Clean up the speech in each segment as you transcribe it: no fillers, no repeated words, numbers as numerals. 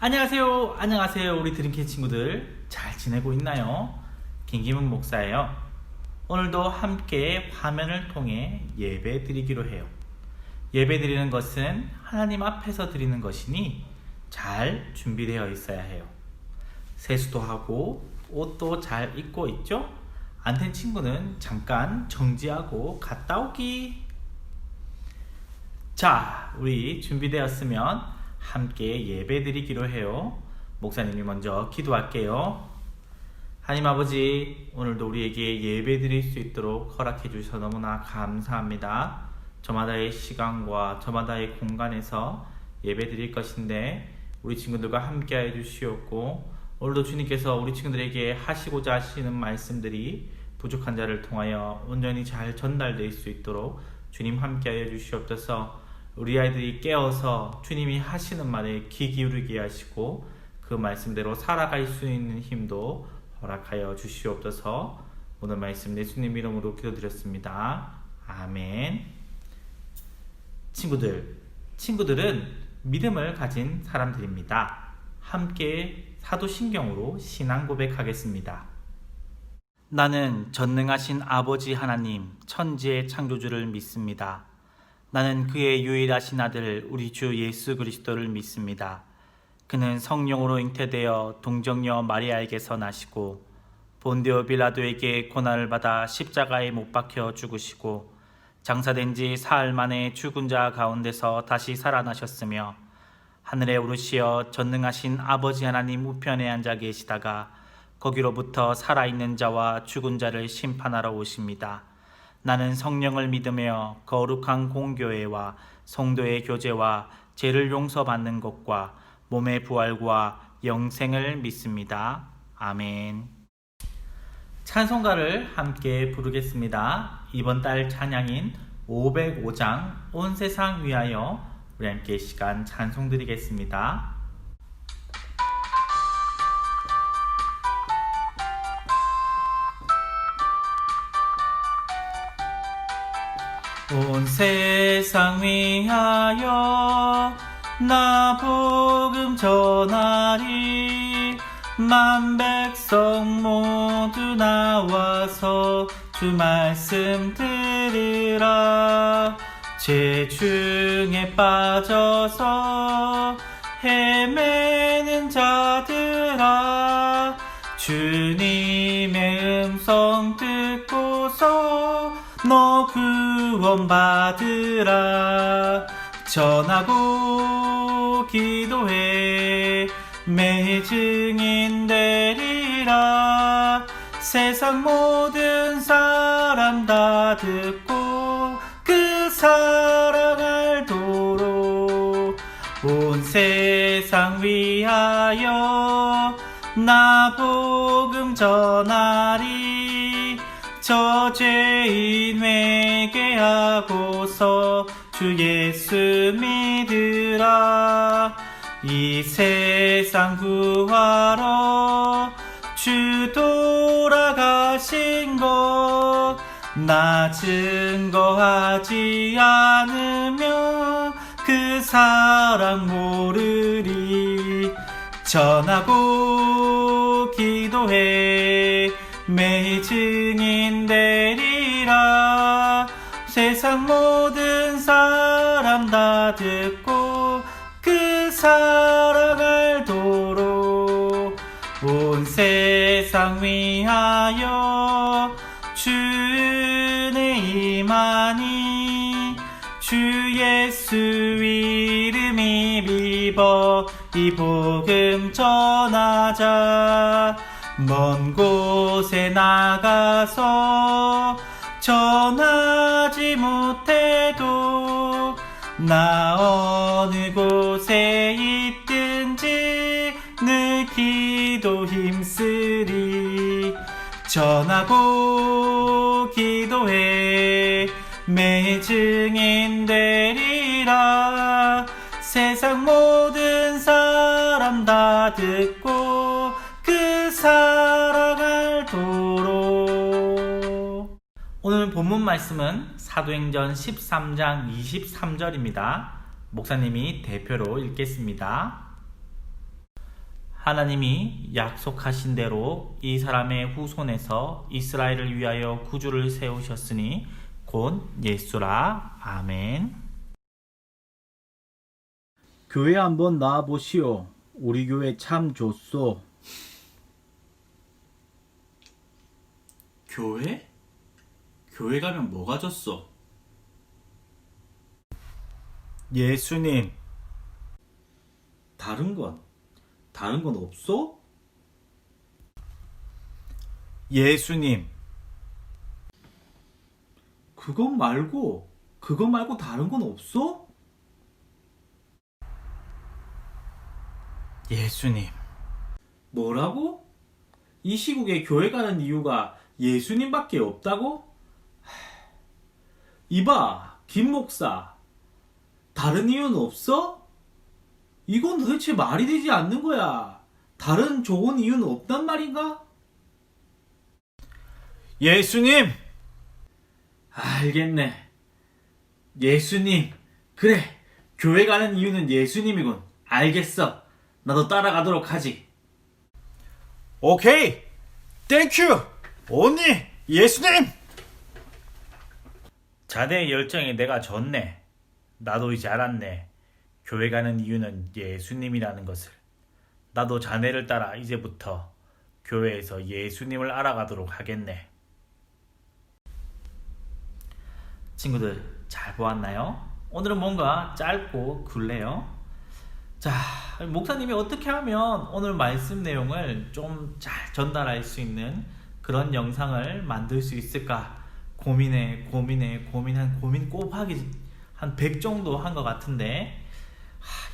안녕하세요 우리 드림캐 친구들 잘 지내고 있나요? 김기문 목사예요. 오늘도 함께 화면을 통해 예배 드리기로 해요. 예배 드리는 것은 하나님 앞에서 드리는 것이니 잘 준비되어 있어야 해요. 세수도 하고 옷도 잘 입고 있죠? 안 된 친구는 잠깐 정지하고 갔다 오기. 자, 우리 준비되었으면 함께 예배 드리기로 해요. 목사님이 먼저 기도할게요. 하나님 아버지, 오늘도 우리에게 예배 드릴 수 있도록 허락해 주셔서 너무나 감사합니다. 저마다의 시간과 저마다의 공간에서 예배 드릴 것인데 우리 친구들과 함께 해 주시옵고, 오늘도 주님께서 우리 친구들에게 하시고자 하시는 말씀들이 부족한 자를 통하여 온전히 잘 전달될 수 있도록 주님 함께 하여 주시옵소서. 우리 아이들이 깨어서 주님이 하시는 말에 귀 기울이게 하시고 그 말씀대로 살아갈 수 있는 힘도 허락하여 주시옵소서. 오늘 말씀 예수님 이름으로 기도드렸습니다. 아멘. 친구들은 믿음을 가진 사람들입니다. 함께 사도신경으로 신앙 고백하겠습니다. 나는 전능하신 아버지 하나님, 천지의 창조주를 믿습니다. 나는 그의 유일하신 아들 우리 주 예수 그리스도를 믿습니다. 그는 성령으로 잉태되어 동정녀 마리아에게서 나시고 본디오 빌라도에게 고난을 받아 십자가에 못 박혀 죽으시고 장사된 지 사흘 만에 죽은 자 가운데서 다시 살아나셨으며 하늘에 오르시어 전능하신 아버지 하나님 우편에 앉아 계시다가 거기로부터 살아있는 자와 죽은 자를 심판하러 오십니다. 나는 성령을 믿으며 거룩한 공교회와 성도의 교제와 죄를 용서받는 것과 몸의 부활과 영생을 믿습니다. 아멘. 찬송가를 함께 부르겠습니다. 이번 달 찬양인 505장 온 세상 위하여 우리 함께 시간 찬송 드리겠습니다. 온 세상 위하여 나 복음 전하리. 만 백성 모두 나와서 주 말씀 들으라. 죄 중에 빠져서 헤매는 자들아, 주님의 음성 듣고서 너 구원받으라. 전하고 기도해 매일 증인 되리라. 세상 모든 사람 다 듣고 그 사랑 알도록 온 세상 위하여 나 복음 전하리. 저 죄인 회개하고서 주 예수 믿으라. 이 세상 구하러 주 돌아가신 것 나 증거하지 않으면 그 사랑 모르리. 전하고 기도해 매일 증인 되리라. 세상 모든 사람 다 듣고 그 사랑 알도록 온 세상 위하여 주 은혜 임하니. 주 예수 이름이 믿어 이 복음 전하자. 먼 곳에 나가서 전하지 못해도 나 어느 곳에 있든지 늘 기도 힘쓰리. 전하고 기도해 매일 증인 되리라. 세상 모든 사람 다 듣고 그 사랑 알도록. 오늘 본문 말씀은 사도행전 13장 23절입니다. 목사님이 대표로 읽겠습니다. 하나님이 약속하신 대로 이 사람의 후손에서 이스라엘을 위하여 구주를 세우셨으니 곧 예수라. 아멘. 교회 한번 나와보시오. 우리 교회 참 좋소. 교회? 교회 가면 뭐가 좋소? 예수님. 다른 건 없소? 예수님. 그것 말고 다른 건 없어? 예수님. 뭐라고? 이 시국에 교회 가는 이유가 예수님밖에 없다고? 이봐, 김 목사. 다른 이유는 없어? 이건 도대체 말이 되지 않는 거야. 다른 좋은 이유는 없단 말인가? 예수님. 알겠네. 예수님. 그래. 교회 가는 이유는 예수님이군. 알겠어. 나도 따라가도록 하지. 오케이. 땡큐. 언니. 예수님. 자네의 열정에 내가 졌네. 나도 이제 알았네. 교회 가는 이유는 예수님이라는 것을. 나도 자네를 따라 이제부터 교회에서 예수님을 알아가도록 하겠네. 친구들 잘 보았나요? 오늘은 뭔가 짧고 굴네요. 자, 목사님이 어떻게 하면 오늘 말씀 내용을 좀 잘 전달할 수 있는 그런 영상을 만들 수 있을까 고민 곱하기 한 100 정도 한 것 같은데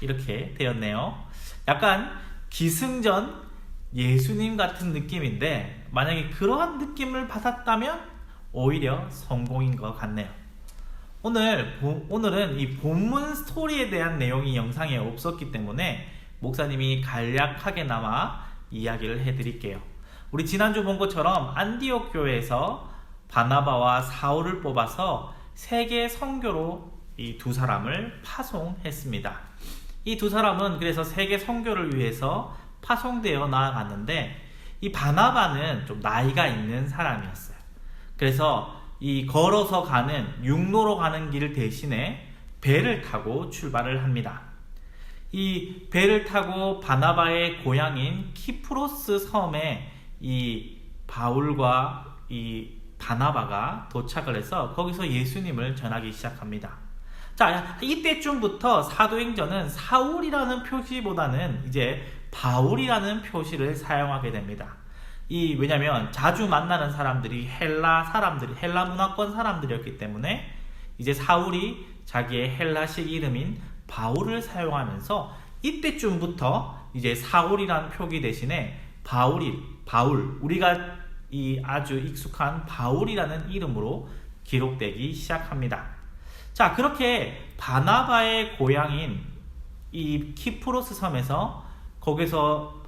이렇게 되었네요. 약간 기승전 예수님 같은 느낌인데 만약에 그러한 느낌을 받았다면 오히려 성공인 것 같네요. 오늘은 이 본문 스토리에 대한 내용이 영상에 없었기 때문에 목사님이 간략하게나마 이야기를 해드릴게요. 우리 지난주 본 것처럼 안디옥 교회에서 바나바와 사울을 뽑아서 세계 선교로 이 두 사람을 파송했습니다. 이 두 사람은 그래서 세계 선교를 위해서 파송되어 나아갔는데 이 바나바는 좀 나이가 있는 사람이었어요. 그래서 이 걸어서 가는 육로로 가는 길 대신에 배를 타고 출발을 합니다. 이 배를 타고 바나바의 고향인 키프로스 섬에 이 바울과 이 바나바가 도착을 해서 거기서 예수님을 전하기 시작합니다. 자, 이때쯤부터 사도행전은 사울이라는 표시보다는 이제 바울이라는 표시를 사용하게 됩니다. 왜냐면 자주 만나는 사람들이 헬라 문화권 사람들이었기 때문에 이제 사울이 자기의 헬라식 이름인 바울을 사용하면서 이때쯤부터 이제 사울이라는 표기 대신에 바울, 우리가 아주 익숙한 바울이라는 이름으로 기록되기 시작합니다. 자, 그렇게 바나바의 고향인 이 키프로스 섬에서 거기서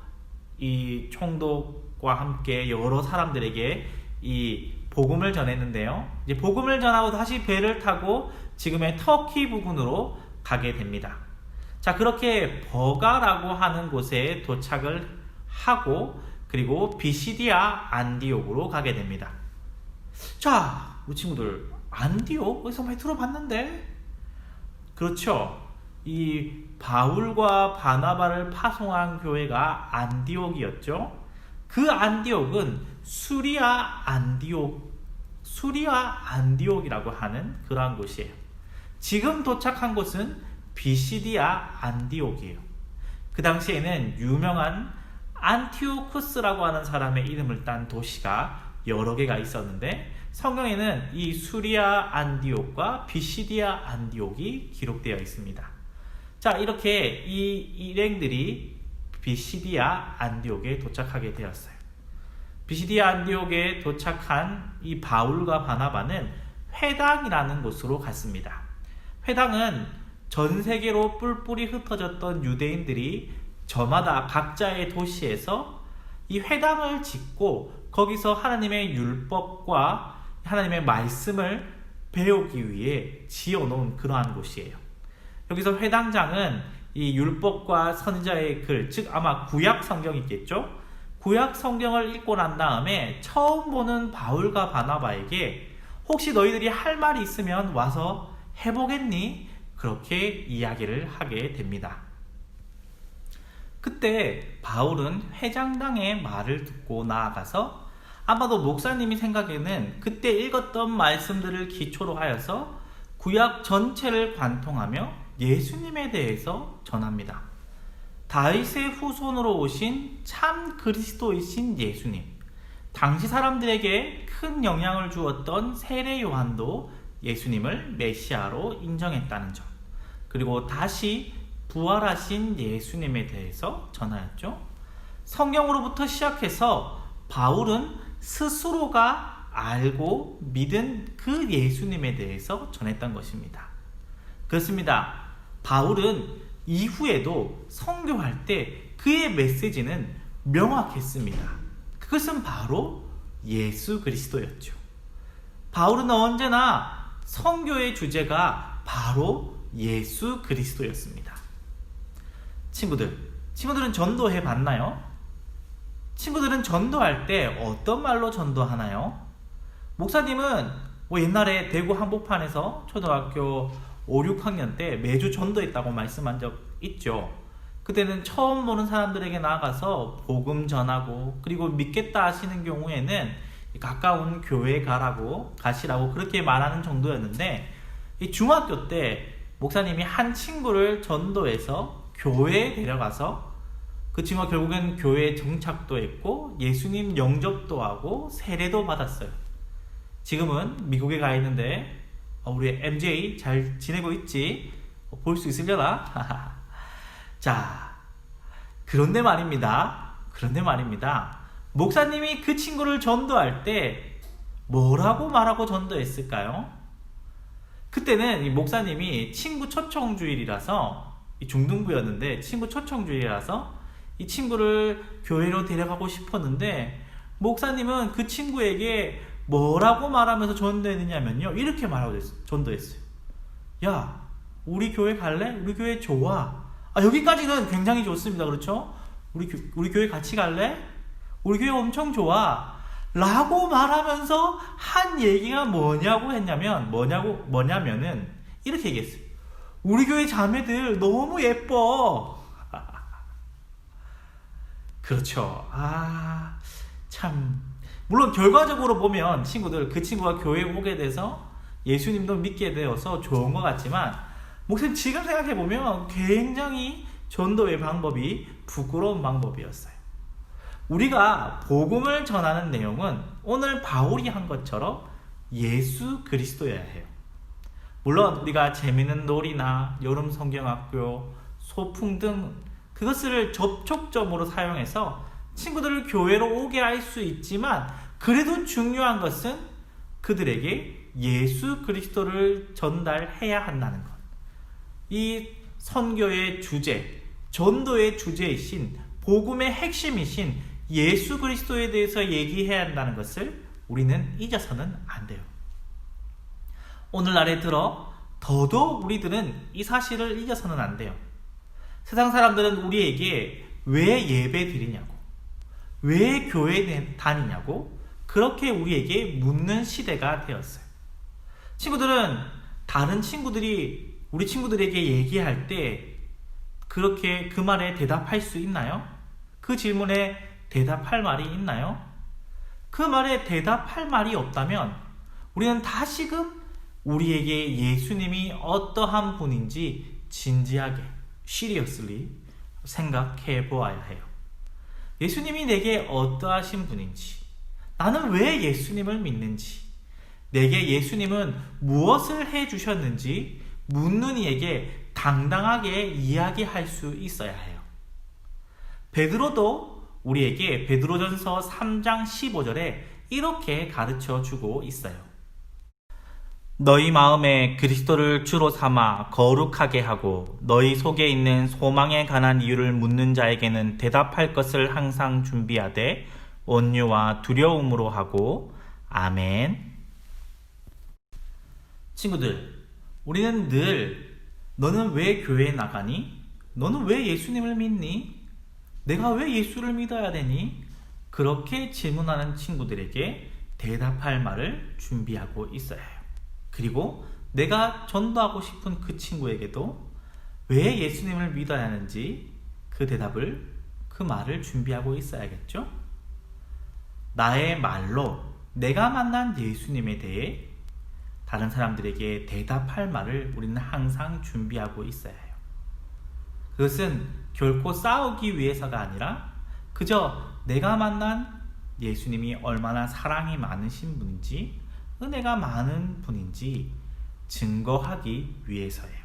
이 총독과 함께 여러 사람들에게 이 복음을 전했는데요. 이제 복음을 전하고 다시 배를 타고 지금의 터키 부근으로 가게 됩니다. 자, 그렇게 버가라고 하는 곳에 도착을 하고 그리고 비시디아 안디옥으로 가게 됩니다. 자, 우리 친구들 안디옥 어디서 많이 들어봤는데? 그렇죠. 이 바울과 바나바를 파송한 교회가 안디옥이었죠. 그 안디옥은 수리아 안디옥이라고 하는 그러한 곳이에요. 지금 도착한 곳은 비시디아 안디옥이에요. 그 당시에는 유명한 안티오쿠스라고 하는 사람의 이름을 딴 도시가 여러 개가 있었는데 성경에는 이 수리아 안디옥과 비시디아 안디옥이 기록되어 있습니다. 자, 이렇게 이 일행들이 비시디아 안디옥에 도착하게 되었어요. 비시디아 안디옥에 도착한 이 바울과 바나바는 회당이라는 곳으로 갔습니다. 회당은 전 세계로 뿔뿔이 흩어졌던 유대인들이 저마다 각자의 도시에서 이 회당을 짓고 거기서 하나님의 율법과 하나님의 말씀을 배우기 위해 지어놓은 그러한 곳이에요. 여기서 회당장은 이 율법과 선지자의 글, 즉 아마 구약 성경이겠죠. 구약 성경을 읽고 난 다음에 처음 보는 바울과 바나바에게 혹시 너희들이 할 말이 있으면 와서 해보겠니? 그렇게 이야기를 하게 됩니다. 그때 바울은 회장당의 말을 듣고 나아가서 아마도 목사님이 생각에는 그때 읽었던 말씀들을 기초로 하여서 구약 전체를 관통하며 예수님에 대해서 전합니다. 다윗의 후손으로 오신 참 그리스도이신 예수님, 당시 사람들에게 큰 영향을 주었던 세례 요한도 예수님을 메시아로 인정했다는 점, 그리고 다시 부활하신 예수님에 대해서 전하였죠. 성경으로부터 시작해서 바울은 스스로가 알고 믿은 그 예수님에 대해서 전했던 것입니다. 그렇습니다. 바울은 이후에도 선교할 때 그의 메시지는 명확했습니다. 그것은 바로 예수 그리스도였죠. 바울은 언제나 선교의 주제가 바로 예수 그리스도였습니다. 친구들은 전도해 봤나요? 친구들은 전도할 때 어떤 말로 전도하나요? 목사님은 옛날에 대구 한복판에서 초등학교 5, 6학년 때 매주 전도했다고 말씀한 적 있죠. 그때는 처음 보는 사람들에게 나가서 복음 전하고, 그리고 믿겠다 하시는 경우에는 가까운 교회에 가시라고 그렇게 말하는 정도였는데, 이 중학교 때 목사님이 한 친구를 전도해서 교회에 데려가서 그 친구가 결국엔 교회에 정착도 했고 예수님 영접도 하고 세례도 받았어요. 지금은 미국에 가 있는데 우리 MJ 잘 지내고 있지? 볼 수 있으려나? 자, 그런데 말입니다. 목사님이 그 친구를 전도할 때 뭐라고 말하고 전도했을까요? 그때는 이 목사님이 친구 초청주일이라서, 중등부였는데 친구 초청주일이라서 이 친구를 교회로 데려가고 싶었는데, 목사님은 그 친구에게 뭐라고 말하면서 전도했느냐면요, 이렇게 말하고 전도했어요. 야, 우리 교회 갈래? 우리 교회 좋아. 여기까지는 굉장히 좋습니다. 그렇죠? 우리 교회 같이 갈래? 우리 교회 엄청 좋아. 라고 말하면서 한 얘기가 뭐냐면은 이렇게 얘기했어요. 우리 교회 자매들 너무 예뻐. 그렇죠. 참. 물론 결과적으로 보면 친구들, 그 친구가 교회에 오게 돼서 예수님도 믿게 되어서 좋은 것 같지만, 목사님 지금 생각해보면 굉장히 전도의 방법이 부끄러운 방법이었어요. 우리가 복음을 전하는 내용은 오늘 바울이 한 것처럼 예수 그리스도여야 해요. 물론 우리가 재미있는 놀이나 여름 성경학교, 소풍 등 그것을 접촉점으로 사용해서 친구들을 교회로 오게 할 수 있지만, 그래도 중요한 것은 그들에게 예수 그리스도를 전달해야 한다는 것. 이 선교의 주제, 전도의 주제이신, 복음의 핵심이신 예수 그리스도에 대해서 얘기해야 한다는 것을 우리는 잊어서는 안 돼요. 오늘날에 들어 더더욱 우리들은 이 사실을 잊어서는 안 돼요. 세상 사람들은 우리에게 왜 예배 드리냐고, 왜 교회 다니냐고 그렇게 우리에게 묻는 시대가 되었어요. 친구들은 다른 친구들이 우리 친구들에게 얘기할 때 그렇게 그 말에 대답할 수 있나요? 그 질문에 대답할 말이 있나요? 그 말에 대답할 말이 없다면 우리는 다시금 우리에게 예수님이 어떠한 분인지 진지하게, seriously 생각해 보아야 해요. 예수님이 내게 어떠하신 분인지, 나는 왜 예수님을 믿는지, 내게 예수님은 무엇을 해주셨는지 묻는 이에게 당당하게 이야기할 수 있어야 해요. 베드로도 우리에게 베드로전서 3장 15절에 이렇게 가르쳐 주고 있어요. 너희 마음에 그리스도를 주로 삼아 거룩하게 하고 너희 속에 있는 소망에 관한 이유를 묻는 자에게는 대답할 것을 항상 준비하되 온유와 두려움으로 하고. 아멘. 친구들, 우리는 늘 너는 왜 교회에 나가니? 너는 왜 예수님을 믿니? 내가 왜 예수를 믿어야 되니? 그렇게 질문하는 친구들에게 대답할 말을 준비하고 있어야 해요. 그리고 내가 전도하고 싶은 그 친구에게도 왜 예수님을 믿어야 하는지 그 대답을, 그 말을 준비하고 있어야겠죠? 나의 말로 내가 만난 예수님에 대해 다른 사람들에게 대답할 말을 우리는 항상 준비하고 있어야 해요. 그것은 결코 싸우기 위해서가 아니라 그저 내가 만난 예수님이 얼마나 사랑이 많으신 분인지, 은혜가 많은 분인지 증거하기 위해서예요.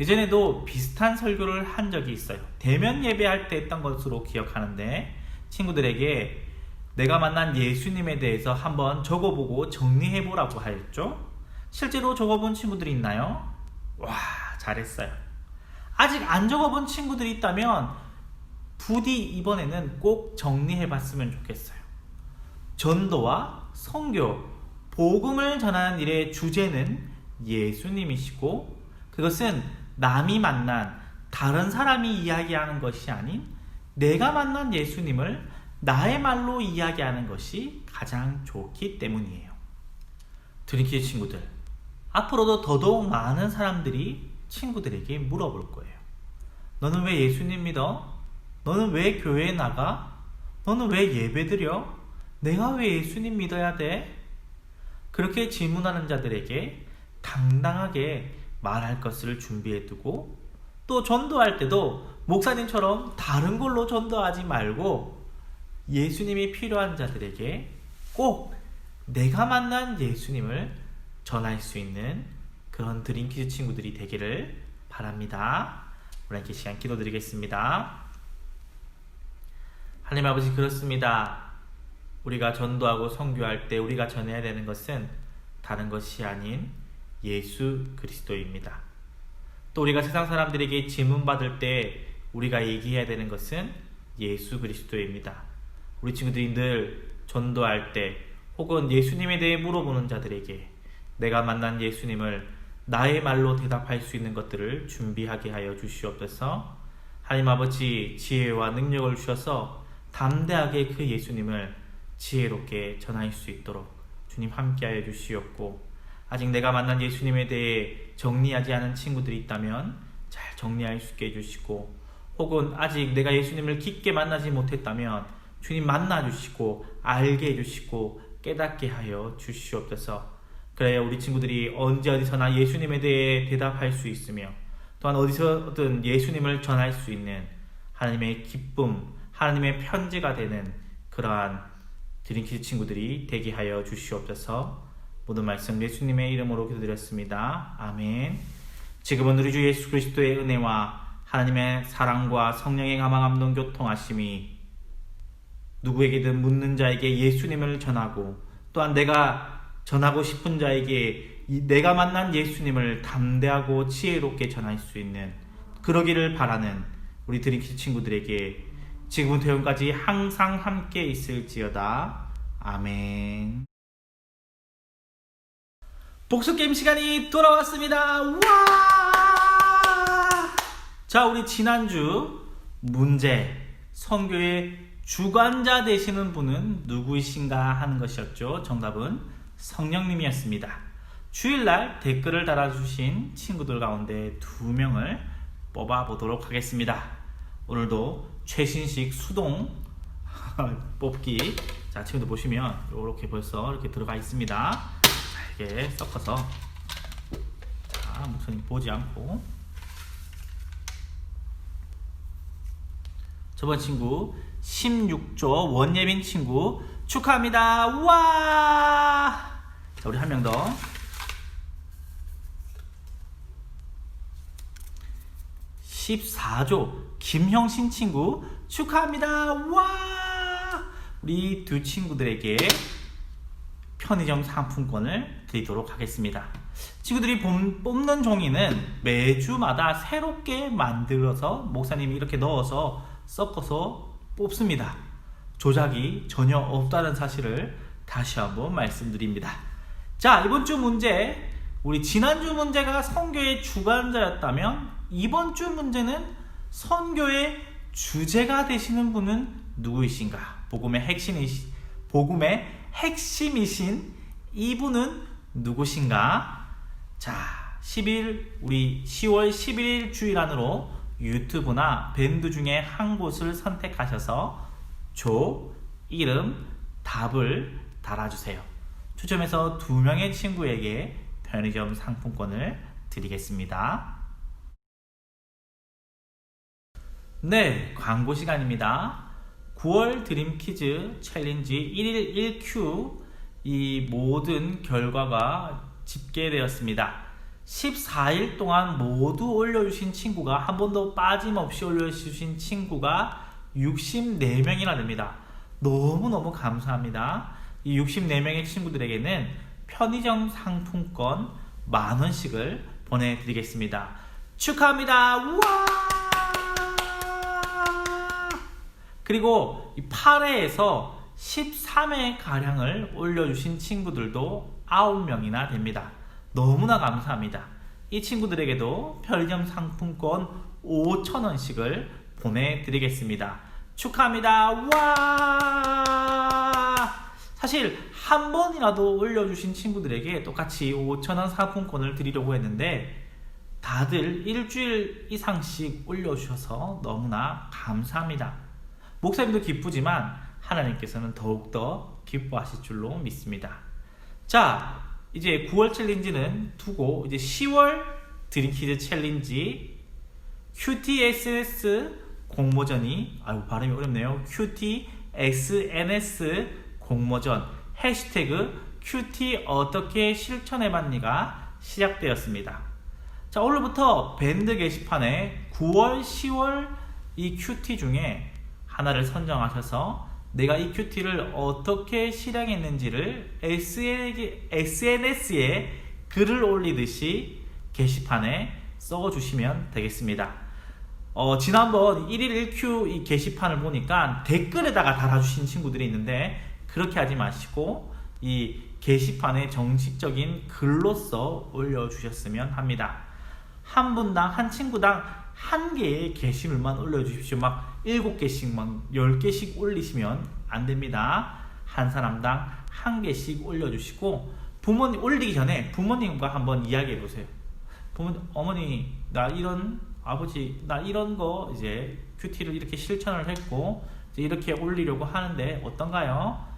예전에도 비슷한 설교를 한 적이 있어요. 대면 예배할 때 했던 것으로 기억하는데, 친구들에게 내가 만난 예수님에 대해서 한번 적어보고 정리해보라고 하였죠. 실제로 적어본 친구들이 있나요? 와, 잘했어요. 아직 안 적어본 친구들이 있다면 부디 이번에는 꼭 정리해봤으면 좋겠어요. 전도와 선교, 복음을 전하는 일의 주제는 예수님이시고, 그것은 남이 만난 다른 사람이 이야기하는 것이 아닌 내가 만난 예수님을 나의 말로 이야기하는 것이 가장 좋기 때문이에요. 드림키즈 친구들, 앞으로도 더더욱 많은 사람들이 친구들에게 물어볼 거예요. 너는 왜 예수님 믿어? 너는 왜 교회에 나가? 너는 왜 예배드려? 내가 왜 예수님 믿어야 돼? 그렇게 질문하는 자들에게 당당하게 말할 것을 준비해두고, 또 전도할 때도 목사님처럼 다른 걸로 전도하지 말고 예수님이 필요한 자들에게 꼭 내가 만난 예수님을 전할 수 있는 그런 드림키즈 친구들이 되기를 바랍니다. 우리 함께 시간 기도드리겠습니다. 하나님 아버지, 그렇습니다. 우리가 전도하고 선교할 때 우리가 전해야 되는 것은 다른 것이 아닌 예수 그리스도입니다. 또 우리가 세상 사람들에게 질문받을 때 우리가 얘기해야 되는 것은 예수 그리스도입니다. 우리 친구들이 늘 전도할 때 혹은 예수님에 대해 물어보는 자들에게 내가 만난 예수님을 나의 말로 대답할 수 있는 것들을 준비하게 하여 주시옵소서. 하나님 아버지, 지혜와 능력을 주셔서 담대하게 그 예수님을 지혜롭게 전할 수 있도록 주님 함께하여 주시옵고, 아직 내가 만난 예수님에 대해 정리하지 않은 친구들이 있다면 잘 정리할 수 있게 해주시고, 혹은 아직 내가 예수님을 깊게 만나지 못했다면 주님 만나주시고 알게 해주시고 깨닫게 하여 주시옵소서. 그래야 우리 친구들이 언제 어디서나 예수님에 대해 대답할 수 있으며, 또한 어디서든 예수님을 전할 수 있는 하나님의 기쁨, 하나님의 편지가 되는 그러한 드림키즈 친구들이 되게 하여 주시옵소서. 모든 말씀 예수님의 이름으로 기도드렸습니다. 아멘. 지금은 우리 주 예수 그리스도의 은혜와 하나님의 사랑과 성령의 감화감동 교통하심이 누구에게든 묻는 자에게 예수님을 전하고, 또한 내가 전하고 싶은 자에게 내가 만난 예수님을 담대하고 지혜롭게 전할 수 있는, 그러기를 바라는 우리 드림키즈 친구들에게 지금부터 영까지 항상 함께 있을지어다. 아멘. 복수게임 시간이 돌아왔습니다. 와! 자, 우리 지난주 문제, 선교의 주관자 되시는 분은 누구이신가 하는 것이었죠. 정답은 성령님이었습니다. 주일날 댓글을 달아주신 친구들 가운데 2명을 뽑아보도록 하겠습니다. 오늘도 최신식 수동 뽑기. 자, 친구들 보시면 이렇게 벌써 이렇게 들어가 있습니다. 자, 이렇게 섞어서, 자, 목사님 보지 않고. 저번 친구 16조 원예빈 친구 축하합니다. 와! 자, 우리 한 명 더. 14조 김형신 친구 축하합니다. 와! 우리 2 친구들에게 편의점 상품권을 드리도록 하겠습니다. 친구들이 뽑는 종이는 매주마다 새롭게 만들어서 목사님이 이렇게 넣어서 섞어서 뽑습니다. 조작이 전혀 없다는 사실을 다시 한번 말씀드립니다. 자, 이번 주 문제, 우리 지난주 문제가 선교의 주관자였다면 이번 주 문제는 선교의 주제가 되시는 분은 누구이신가? 복음의 핵심이신 이분은 누구신가? 자, 우리 10월 11일 주일 안으로 유튜브나 밴드 중에 한 곳을 선택하셔서 이름, 답을 달아주세요. 추첨해서 2명의 친구에게 편의점 상품권을 드리겠습니다. 네, 광고 시간입니다. 9월 드림 퀴즈 챌린지 1일 1Q 이 모든 결과가 집계되었습니다. 14일 동안 모두 올려주신 친구가 한 번도 빠짐없이 올려주신 친구가 64명이나 됩니다. 너무너무 감사합니다. 이 64명의 친구들에게는 편의점 상품권 10,000원씩을 보내드리겠습니다. 축하합니다. 우와! 그리고 이 8회에서 13회 가량을 올려주신 친구들도 9명이나 됩니다. 너무나 감사합니다. 이 친구들에게도 편의점 상품권 5,000원씩을 보내드리겠습니다. 축하합니다. 와! 사실 한 번이라도 올려주신 친구들에게 똑같이 5,000원 상품권을 드리려고 했는데 다들 일주일 이상씩 올려주셔서 너무나 감사합니다. 목사님도 기쁘지만 하나님께서는 더욱더 기뻐하실 줄로 믿습니다. 자, 이제 9월 챌린지는 두고 이제 10월 드림키즈 챌린지 QTSNS 공모전이 발음이 어렵네요. QTSNS 공모전 해시태그 QT 어떻게 실천해봤니가 시작되었습니다. 자, 오늘부터 밴드 게시판에 9월, 10월 이 QT 중에 하나를 선정하셔서 내가 이 QT를 어떻게 실행했는지를 SNS에 글을 올리듯이 게시판에 써주시면 되겠습니다. 지난번 1일 1Q 이 게시판을 보니까 댓글에다가 달아주신 친구들이 있는데 그렇게 하지 마시고 이 게시판에 정식적인 글로써 올려주셨으면 합니다. 한 분당, 한 친구당 한 개의 게시물만 올려주십시오. 막 7개씩, 막 10개씩 올리시면 안 됩니다. 한 사람당 한 개씩 올려주시고, 부모님 올리기 전에 부모님과 한번 이야기해 보세요. 어머니, 아버지, 나 이런 거 이제 큐티를 이렇게 실천을 했고, 이제 이렇게 올리려고 하는데 어떤가요?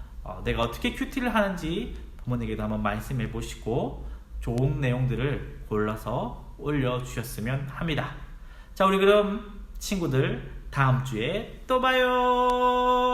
내가 어떻게 큐티를 하는지 부모님에게도 한번 말씀해 보시고, 좋은 내용들을 골라서 올려주셨으면 합니다. 자, 우리 그럼 친구들 다음 주에 또 봐요.